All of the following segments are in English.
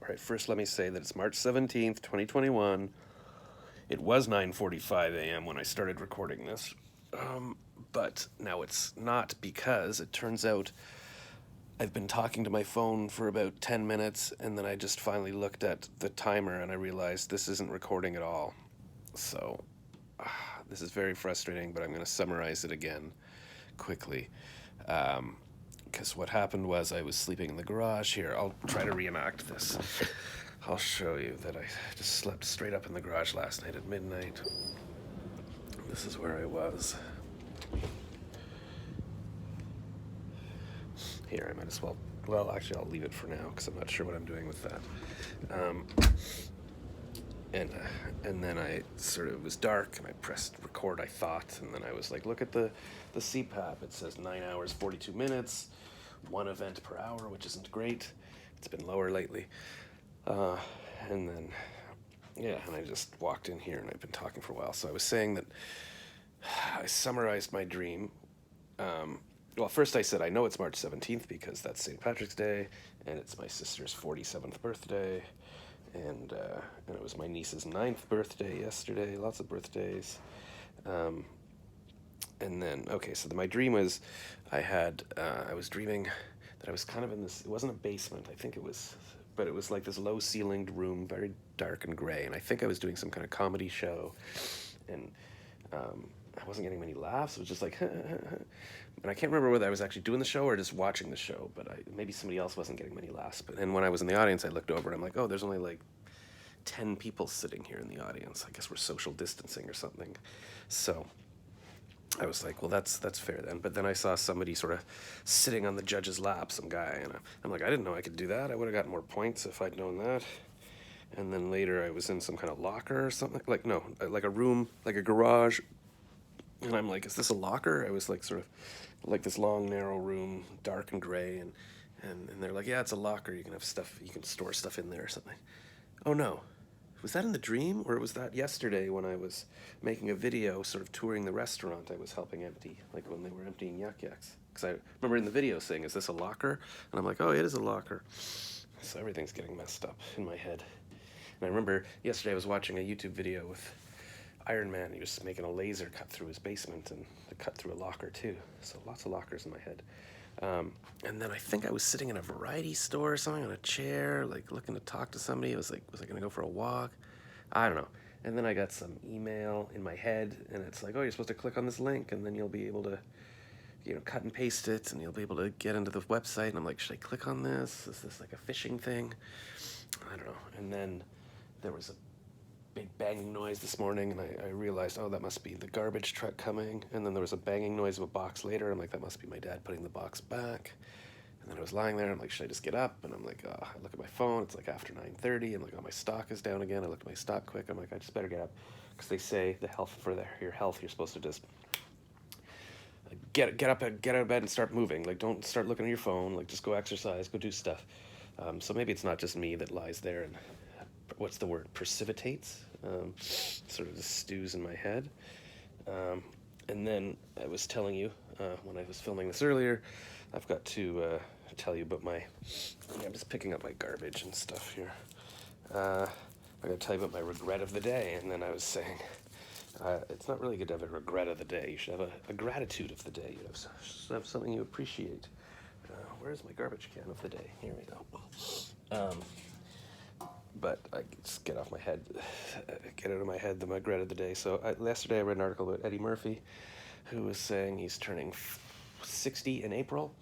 All right, first let me say that it's March 17th, 2021. It was 9:45 a.m. when I started recording this. But now it's not, because it turns out I've been talking to my phone for about 10 minutes, and then I just finally looked at the timer and I realized this isn't recording at all. So this is very frustrating, but I'm going to summarize it again quickly. Because what happened was I was sleeping in the garage. Here, I'll try to reenact this. I'll show you that I just slept straight up in the garage last night at midnight. This is where I was. Here, I might as well, actually I'll leave it for now because I'm not sure what I'm doing with that. And then I it was dark, and I pressed record, I thought, and then I was like, look at the CPAP. It says 9 hours, 42 minutes, 1 event per hour, which isn't great. It's been lower lately. And then, and I just walked in here, and I've been talking for a while. So I was saying that I summarized my dream. Well, first I said I know it's March 17th because that's St. Patrick's Day, and it's my sister's 47th birthday, and it was my niece's 9th birthday yesterday. Lots of birthdays. And then, so my dream was I was dreaming that I was kind of in this, it wasn't a basement, I think it was, but it was like this low-ceilinged room, very dark and gray, and I think I was doing some kind of comedy show, and I wasn't getting many laughs. It was just like, and I can't remember whether I was actually doing the show or just watching the show, but maybe somebody else wasn't getting many laughs. But then when I was in the audience, I looked over and I'm like, oh, there's only like 10 people sitting here in the audience. I guess we're social distancing or something. So I was like, well, that's fair then. But then I saw somebody sort of sitting on the judge's lap, some guy, and I'm like, I didn't know I could do that. I would have gotten more points if I'd known that. And then later I was in some kind of locker or something, like a room, like a garage. And I'm like, is this a locker? I was like, sort of like this long, narrow room, dark and gray. And they're like, yeah, it's a locker. You can have stuff, you can store stuff in there or something. Oh no. Was that in the dream, or was that yesterday when I was making a video sort of touring the restaurant I was helping empty, like when they were emptying Yuck Yucks? Because I remember in the video saying, is this a locker? And I'm like, oh, it is a locker. So everything's getting messed up in my head. And I remember yesterday I was watching a YouTube video with Iron Man. He was making a laser cut through his basement and cut through a locker too. So lots of lockers in my head. And then I think I was sitting in a variety store or something on a chair, like looking to talk to somebody. I was like, was I gonna go for a walk? I don't know. And then I got some email in my head, and it's like, oh, you're supposed to click on this link, and then you'll be able to, cut and paste it, and you'll be able to get into the website. And I'm like, should I click on this? Is this like a phishing thing? I don't know. And then there was a big banging noise this morning, and I realized, oh, that must be the garbage truck coming. And then there was a banging noise of a box later. I'm like, that must be my dad putting the box back. And then I was lying there, and I'm like, should I just get up? And I'm like, I look at my phone, it's like after 9:30. I'm like, oh, my stock is down again. I look at my stock quick. I'm like, I just better get up, because they say your health, you're supposed to just get out of bed and start moving. Like, don't start looking at your phone. Like, just go exercise, go do stuff. So maybe it's not just me that lies there and what's the word, precipitates, sort of just stews in my head. And then I was telling you, when I was filming this earlier, I've got to tell you about I'm just picking up my garbage and stuff here. I got to tell you about my regret of the day. And then I was saying, it's not really good to have a regret of the day. You should have a gratitude of the day. You should have something you appreciate. Where's my garbage can of the day? Here we go. But I just get out of my head the regret of the day. So yesterday I read an article about Eddie Murphy, who was saying he's turning 60 in April.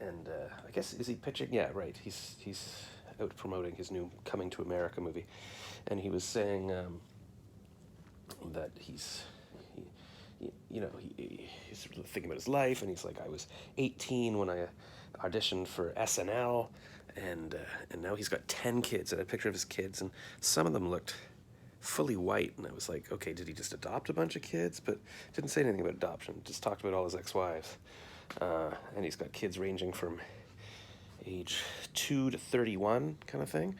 And I guess, is he pitching? Yeah, right. He's out promoting his new Coming to America movie. And he was saying that he's sort of thinking about his life, and he's like, I was 18 when I auditioned for SNL, and now he's got 10 kids. And I had a picture of his kids, and some of them looked fully white, and I was like, okay, did he just adopt a bunch of kids? But didn't say anything about adoption, just talked about all his ex-wives. And he's got kids ranging from age 2 to 31 kind of thing.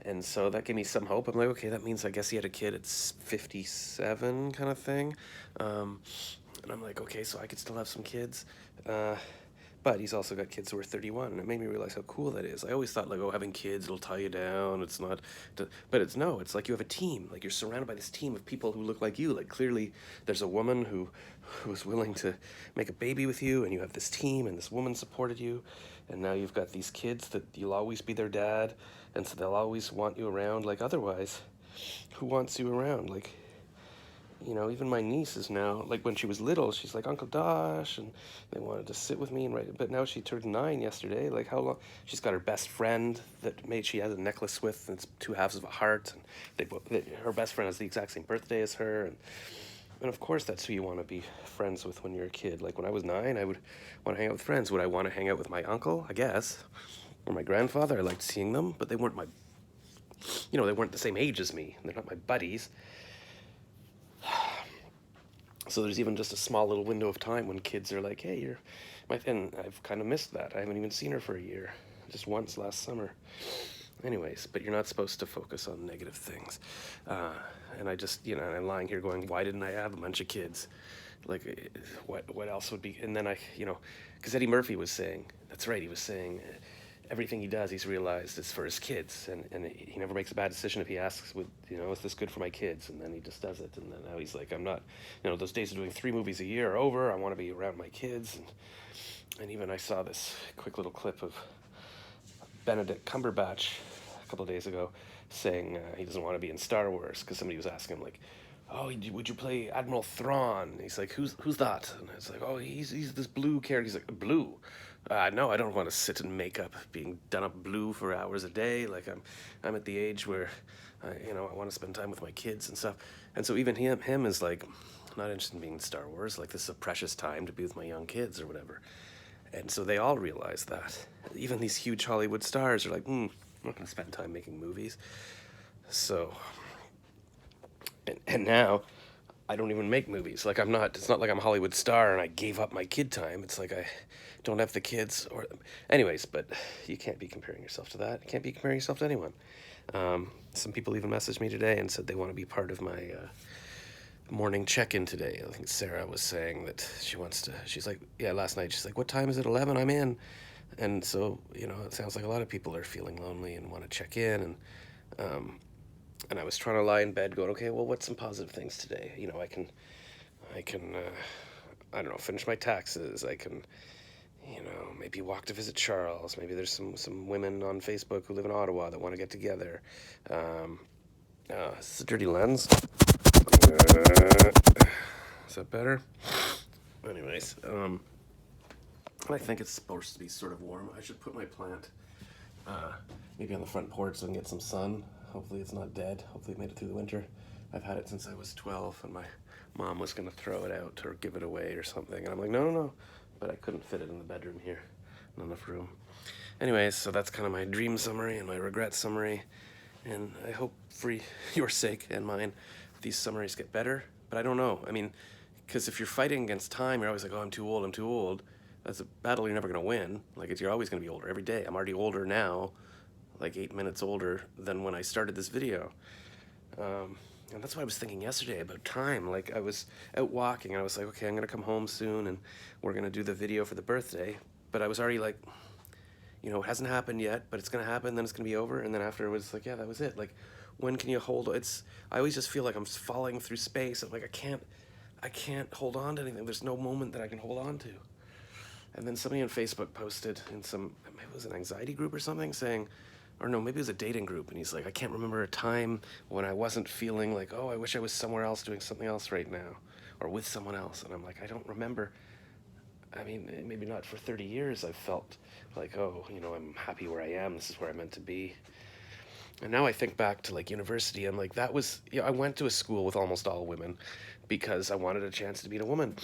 And so that gave me some hope. I'm like, okay, that means I guess he had a kid at 57 kind of thing. And I'm like, okay, so I could still have some kids. But he's also got kids who are 31, and it made me realize how cool that is. I always thought, like, oh, having kids, it'll tie you down. It's not, but it's no, it's like you have a team. Like, you're surrounded by this team of people who look like you. Like, clearly, there's a woman who's willing to make a baby with you, and you have this team, and this woman supported you, and now you've got these kids that you'll always be their dad, and so they'll always want you around. Like, otherwise, who wants you around? Like, even my niece is now, like when she was little, she's like, Uncle Dosh, and they wanted to sit with me and write. But now she turned 9 yesterday. Like, how long? She's got her best friend she has a necklace with, and it's two halves of a heart. And her best friend has the exact same birthday as her. And of course, that's who you want to be friends with when you're a kid. Like when I was 9, I would want to hang out with friends. Would I want to hang out with my uncle? I guess. Or my grandfather. I liked seeing them, but they weren't they weren't the same age as me. They're not my buddies. So there's even just a small little window of time when kids are like, hey, you're my friend. I've kind of missed that. I haven't even seen her for a year, just once last summer. Anyways, but you're not supposed to focus on negative things. And I just, I'm lying here going, why didn't I have a bunch of kids? Like, what else would be? And then because Eddie Murphy was saying, that's right, he was saying, everything he does, he's realized is for his kids, and he never makes a bad decision if he asks, is this good for my kids? And then he just does it, and then now he's like, I'm not, those days of doing 3 movies a year are over. I want to be around my kids, and even I saw this quick little clip of Benedict Cumberbatch a couple of days ago saying he doesn't want to be in Star Wars because somebody was asking him like, oh, would you play Admiral Thrawn? And he's like, who's that? And it's like, oh, he's this blue character. He's like, blue? No, I don't want to sit in makeup being done up blue for hours a day. Like I'm at the age where, I want to spend time with my kids and stuff. And so even him is like, not interested in being in Star Wars. Like, this is a precious time to be with my young kids or whatever. And so they all realize that. Even these huge Hollywood stars are like, I'm not going to spend time making movies. So, and now I don't even make movies. Like, it's not like I'm a Hollywood star and I gave up my kid time. It's like I don't have the kids anyways, but you can't be comparing yourself to that. You can't be comparing yourself to anyone. Some people even messaged me today and said they want to be part of my morning check-in today. I think Sarah was saying that she's like, yeah, last night she's like, what time is it? 11? I'm in. And so, it sounds like a lot of people are feeling lonely and want to check in. And I was trying to lie in bed going, okay, well, what's some positive things today? I can I don't know, finish my taxes. I can, maybe walk to visit Charles. Maybe there's some women on Facebook who live in Ottawa that want to get together. Is this a dirty lens? Is that better? Anyways, I think it's supposed to be sort of warm. I should put my plant maybe on the front porch so I can get some sun. Hopefully it's not dead. Hopefully it made it through the winter. I've had it since I was 12, and my mom was going to throw it out or give it away or something. And I'm like, no. But I couldn't fit it in the bedroom here. Not enough room. Anyways, so that's kind of my dream summary and my regret summary. And I hope for your sake and mine, these summaries get better. But I don't know. I mean, because if you're fighting against time, you're always like, oh, I'm too old. That's a battle you're never going to win. Like, you're always going to be older every day. I'm already older now, like 8 minutes older than when I started this video. And that's what I was thinking yesterday about time. Like, I was out walking, and I was like, okay, I'm going to come home soon, and we're going to do the video for the birthday. But I was already like, it hasn't happened yet, but it's going to happen, then it's going to be over. And then after it was like, yeah, that was it. Like, when can you hold I always just feel like I'm falling through space. I'm like, I can't hold on to anything. There's no moment that I can hold on to. And then somebody on Facebook posted in maybe it was an anxiety group or something, saying, or no, maybe it was a dating group, and he's like, I can't remember a time when I wasn't feeling like, oh, I wish I was somewhere else doing something else right now, or with someone else. And I'm like, I don't remember. I mean, maybe not for 30 years I've felt like, oh, I'm happy where I am. This is where I'm meant to be. And now I think back to like university, and like that was, I went to a school with almost all women because I wanted a chance to meet a woman.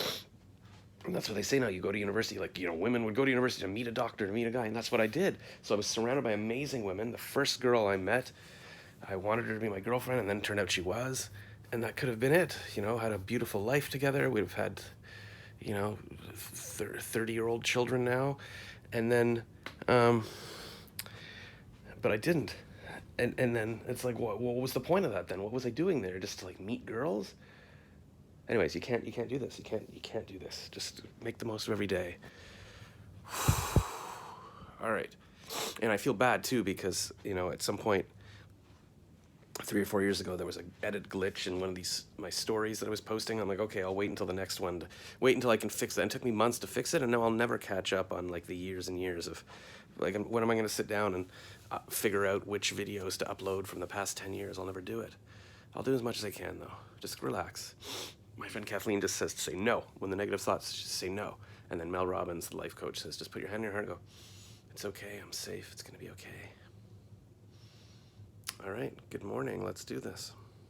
And that's what they say now. You go to university, like, women would go to university to meet a doctor, to meet a guy, and that's what I did. So I was surrounded by amazing women. The first girl I met, I wanted her to be my girlfriend, and then it turned out she was. And that could have been it. Had a beautiful life together. We'd have had, 30-year-old children now. And then, but I didn't. And then it's like, what was the point of that then? What was I doing there? Just to like meet girls? Anyways, you can't do this. You can't do this. Just make the most of every day. All right. And I feel bad too because, at some point 3 or 4 years ago, there was an edit glitch in one of these my stories that I was posting. I'm like, okay, I'll wait until the next one. Wait until I can fix that. And it took me months to fix it, and now I'll never catch up on like the years and years of, like, when am I going to sit down and figure out which videos to upload from the past 10 years? I'll never do it. I'll do as much as I can though. Just relax. My friend Kathleen just says to say no when the negative thoughts. Just say no. And then Mel Robbins, the life coach, says just put your hand in your heart and go, it's okay. I'm safe. It's going to be okay. All right, good morning. Let's do this.